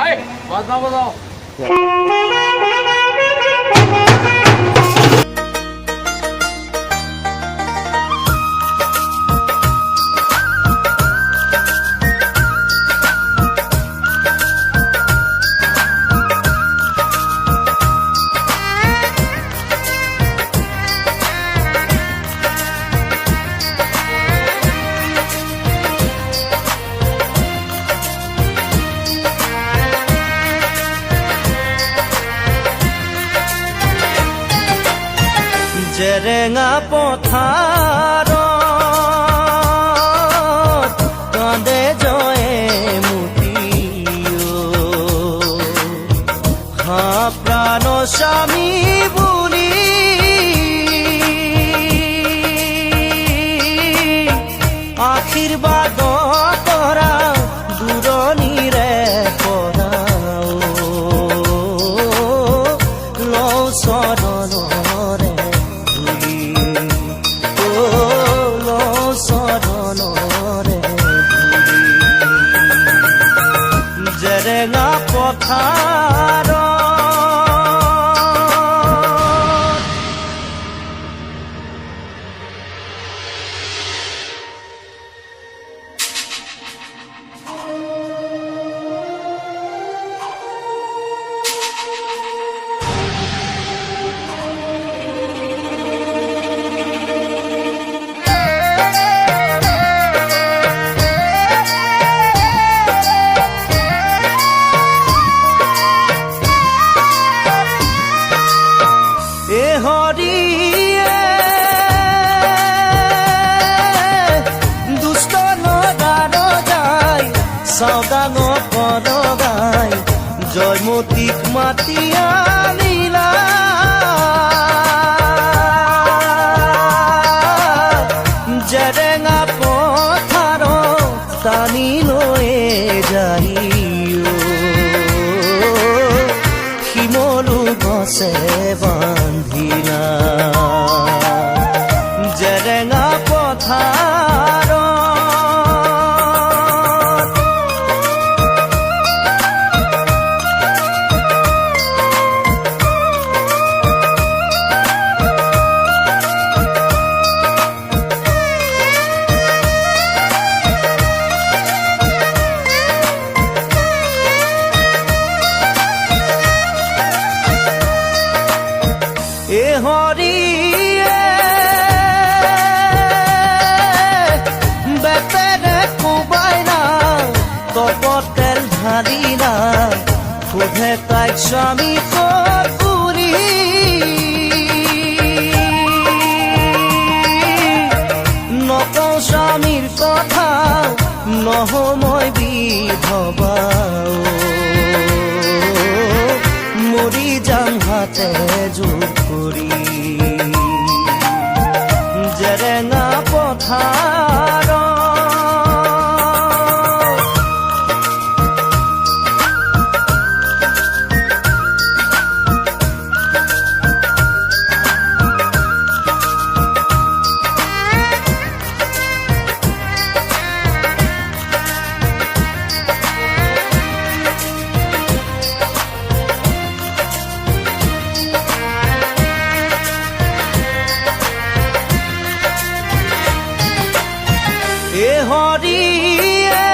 আয় বাজনা বাজাও। জেৰেঙা পথাৰত কান্দে জয়ে মুতিও হা প্ৰাণ স্বামী বুলি আশীৰ্বাদ কৰা দূৰণিৰে পৰাও লওঁ চৰণৰে জেৰেঙা পথাৰ চাওদাঙ পদগাই জয়মতীক মাতি আনিলা জেৰেঙা পথাৰত টানি লৈ যাইও শিমলু গছে বান্ধিলা জেৰেঙা পথাৰ হৰিয়ে বেতেৰে কোবাইনা তপতেল ঢালিলা সোধে তাইক স্বামী ক'ত বুলি নকওঁ স্বামীৰ কথা নহওঁ মই বিধৱাও মৰি যাম হাতে জোৰ কৰি জেৰেঙা পথাৰ হৰিয়ে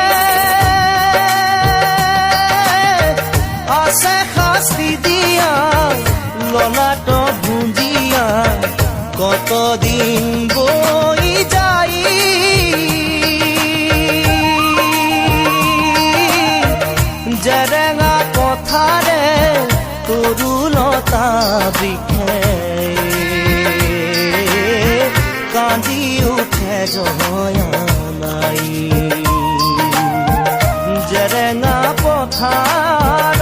আছে শাস্তি দিয়া ললাট ভুঞ্জিয়া কতদিন বৈ যাই জেৰেঙা পথাৰে তৰুলতা বৃক্ষে কান্দি উঠে জয়া জেৰেঙা পথাৰ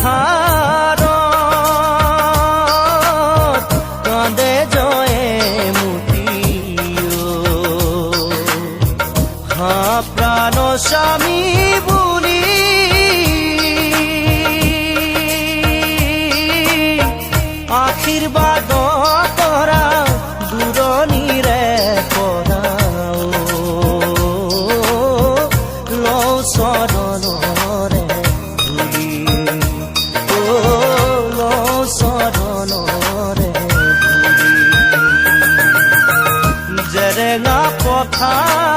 পথাৰত কান্দে জয়ে মুতিও হা প্ৰাণ স্বামী বুলি আশীৰ্বাদ কৰা দূৰণিৰে পৰাও লওঁ চৰণৰে ধূলি লওঁ চৰণৰে ধূলি জেৰেঙা পথাৰ